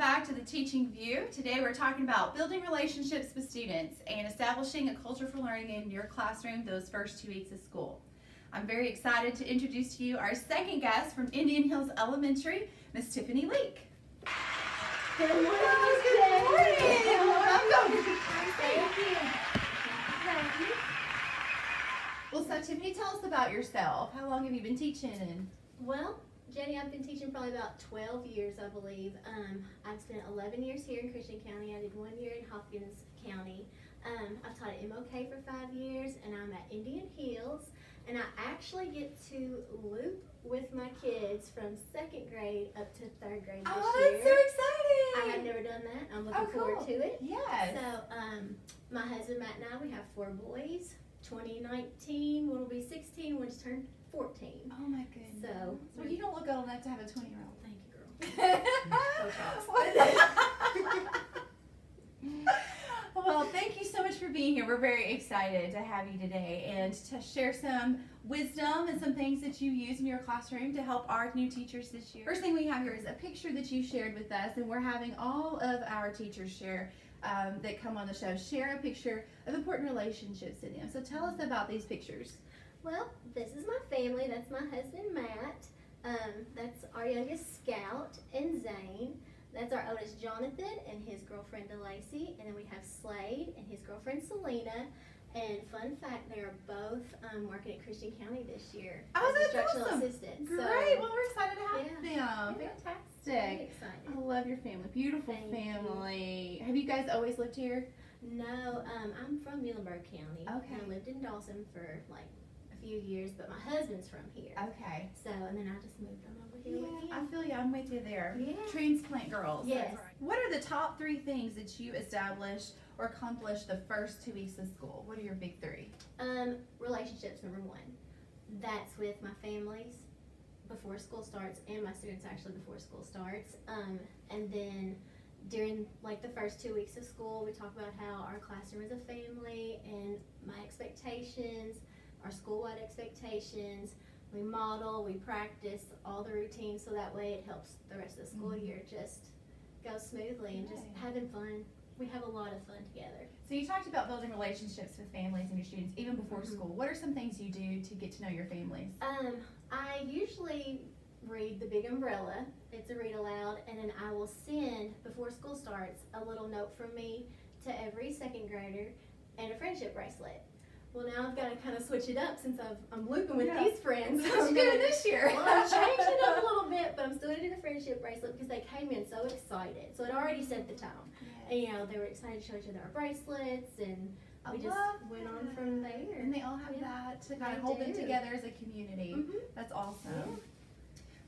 back to the Teaching View. Today we're talking about building relationships with students and establishing a culture for learning in your classroom those first 2 weeks of school. I'm very excited to introduce to you our second guest from Indian Hills Elementary, Miss Tiffany Leek. Good morning, Good morning. Welcome. Thank you. Thank you. Well, so Tiffany, tell us about yourself. How long have you been teaching? Well, Jenny, I've been teaching probably about 12 years, I believe. I've spent 11 years here in Christian County. I did 1 year in Hopkins County. I've taught at MOK for 5 years, and I'm at Indian Hills. And I actually get to loop with my kids from 2nd grade up to 3rd grade this Oh, year. that's so exciting! I have never done that. I'm looking forward to it. Yes. So, my husband Matt and I, we have 4 boys. 2019, one will be 16, one just turned 14. Oh my goodness. So you don't look old enough to have a 20-year-old. Thank you, girl. Well, thank you so much for being here. We're very excited to have you today and to share some wisdom and some things that you use in your classroom to help our new teachers this year. First thing we have here is a picture that you shared with us, and we're having all of our teachers share that come on the show share a picture of important relationships in them. So tell us about these pictures. Well, this is my family. That's my husband Matt. That's our youngest Scout and Zane. That's our oldest Jonathan and his girlfriend DeLacy. And then we have Slade and his girlfriend Selena. And fun fact, they are both working at Christian County this year Oh, as that's instructional awesome. assistants. Great. So, Well, we're excited to have Yeah. them. Yeah. Fantastic. very excited. I love your family. Beautiful Thank you. family. Have you guys always lived here? No, I'm from Muhlenberg County. Okay. And I lived in Dawson for like a few years, but my husband's from here. Okay. So, and then I just moved on over here with I him. feel you. I'm with you there. Yeah. Transplant girls. Yes. That's right. What are the top 3 things that you established or accomplished the first 2 weeks of school? What are your big 3? Relationships, number 1. That's with my families before school starts and my students actually before school starts. And then during like the first 2 weeks of school, we talk about how our classroom is a family and my expectations, our school-wide expectations. We model, we practice all the routines so that way it helps the rest of the school year just go smoothly and just Right. having fun. We have a lot of fun together. So you talked about building relationships with families and your students even before school. What are some things you do to get to know your families? I usually read The Big Umbrella. It's a read aloud, and then I will send, before school starts, a little note from me to every 2nd grader and a friendship bracelet. Well, now I've got to kind of switch it up since I'm looping with these friends. What you doing this year? Well, I'm changing it up a little bit, but I'm still going to do the friendship bracelet because they came in so excited. So it already set the tone. And, you know, they were excited to show each other our bracelets, and we just went on from there. And they all have that to kind of hold them together as a community. That's awesome. Yeah.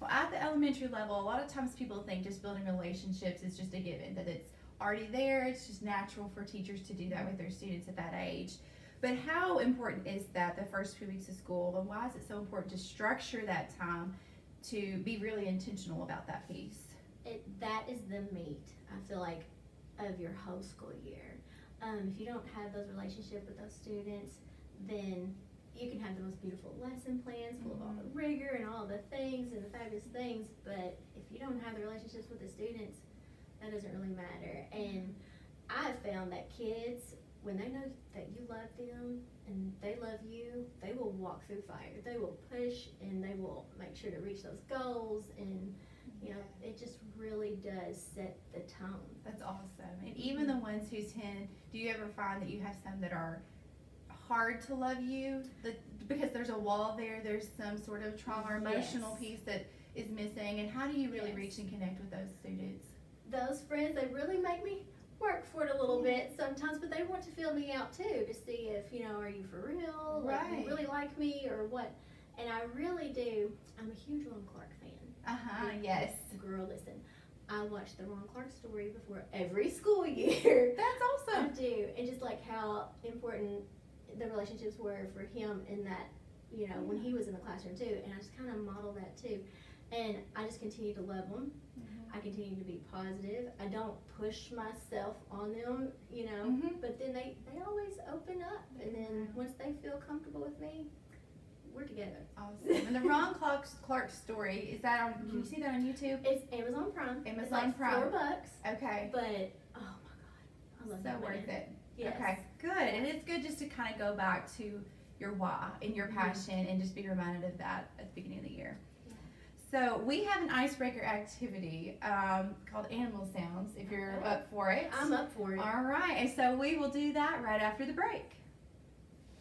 Well, at the elementary level, a lot of times people think just building relationships is just a given, that it's already there. It's just natural for teachers to do that with their students at that age. But how important is that the first few weeks of school, and why is it so important to structure that time to be really intentional about that piece? That is the meat, I feel like, of your whole school year. If you don't have those relationships with those students, then you can have the most beautiful lesson plans full of all the rigor and all the things and the fabulous things, but if you don't have the relationships with the students, that doesn't really matter. And I've found that kids, when they know that you love them and they love you, they will walk through fire. They will push and they will make sure to reach those goals, and you know, it just really does set the tone. That's awesome. And even the ones who tend, do you ever find that you have some that are hard to love you? Because there's a wall there, there's some sort of trauma or emotional piece that is missing, and how do you really reach and connect with those students? Those friends, they really make me work for it a little bit sometimes, but they want to feel me out too, to see if, you know, are you for real? Like, you really like me or what? And I really do. I'm a huge Ron Clark fan. Yes. Girl, listen, I watch the Ron Clark story before every school year. That's awesome. I do. And just like how important the relationships were for him in that, you know, when he was in the classroom too. And I just kind of model that too. And I just continue to love them. I continue to be positive. I don't push myself on them, you know, but then they always open up. And then once they feel comfortable with me, we're together. Awesome. And the Ron Clark story, is that on, can you see that on YouTube? It's Amazon Prime. It's Amazon like Prime. $4. Okay. But, oh my God. I love So that worth man. it. Yes. Okay, good. And it's good just to kind of go back to your why and your passion and just be reminded of that at the beginning of the year. So we have an icebreaker activity called Animal Sounds, if you're up for it. I'm up for it. All right, and so we will do that right after the break.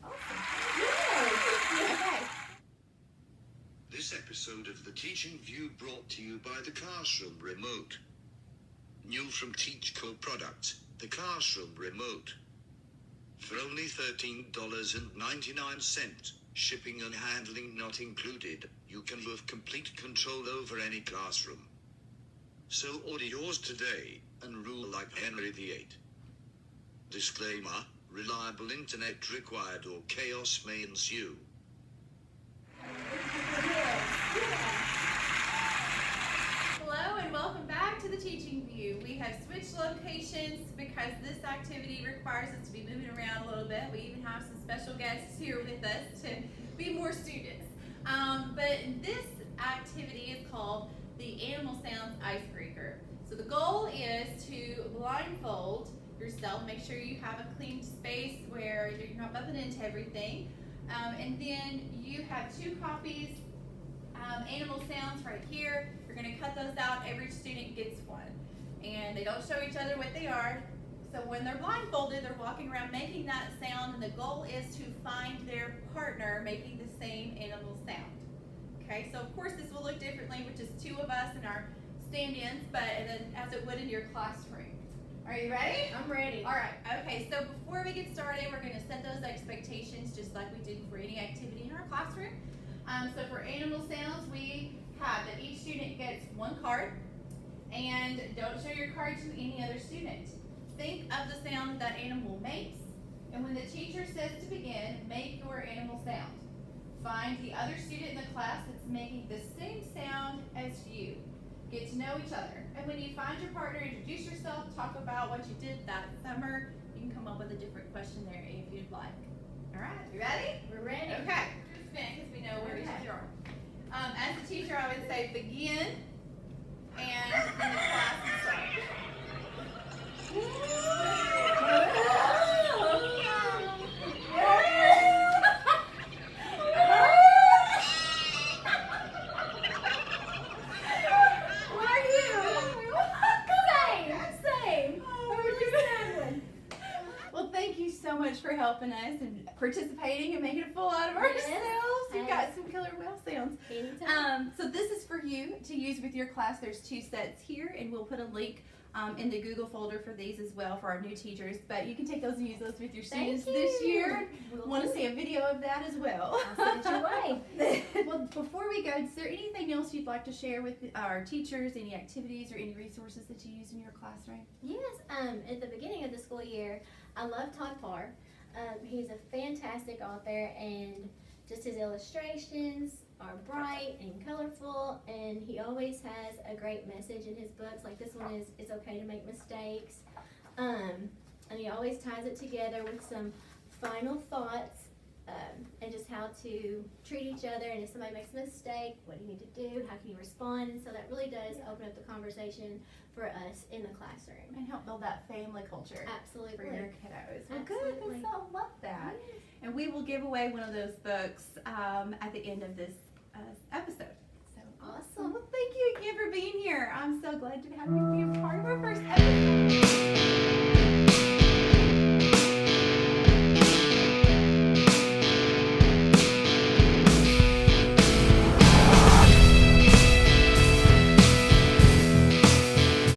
Awesome. Yay. Okay. This episode of The Teaching View brought to you by the Classroom Remote. New from TeachCo Products, the Classroom Remote. For only $13.99, shipping and handling not included, you can have complete control over any classroom. So order yours today and rule like Henry VIII. Disclaimer, reliable internet required or chaos may ensue. Hello and welcome back to the Teaching View. We have switched locations because this activity requires us to be moving around a little bit. We even have some special guests here with us to be more students. But this activity is called the Animal Sounds Icebreaker. So the goal is to blindfold yourself, make sure you have a clean space where you're not bumping into everything. And then you have 2 copies, animal sounds right here. You're going to cut those out. Every student gets one. And they don't show each other what they are. So when they're blindfolded, they're walking around making that sound, and the goal is to find their partner making the same animal sound. Okay, so of course this will look differently with just 2 of us in our stand-ins, but as it would in your classroom. Are you ready? I'm ready. All right, okay, so before we get started, we're going to set those expectations just like we do for any activity in our classroom. So for animal sounds, we have that each student gets 1 card, and don't show your card to any other student. Think of the sound that animal makes, and when the teacher says to begin, make your animal sound. Find the other student in the class that's making the same sound as you. Get to know each other. And when you find your partner, introduce yourself, talk about what you did that summer. You can come up with a different question there if you'd like. All right, you ready? We're ready. Okay. Because we know where each other are. As a teacher, I would say begin, and then the class will start. So much for helping us and participating and making a fool out of ourselves. We've got some killer whale sounds. So this is for you to use with your class. There's 2 sets here, and we'll put a link in the Google folder for these as well for our new teachers. But you can take those and use those with your students this year. Want to see a video of that as well. I'll send it your way. Well, before we go, is there anything else you'd like to share with our teachers? Any activities or any resources that you use in your classroom? Yes, at the beginning of the school year, I love Todd Parr. He's a fantastic author, and just his illustrations are bright and colorful, and he always has a great message in his books. Like this one is, it's okay to make mistakes. And he always ties it together with some final thoughts, and just how to treat each other, and if somebody makes a mistake, what do you need to do, how can you respond, and so that really does open up the conversation for us in the classroom. And help build that family culture. Absolutely. For your kiddos. Well, Absolutely. good. I love that. Yes. And we will give away one of those books at the end of this episode. So Awesome. Well, thank you again for being here. I'm so glad to have you be a part of our first episode.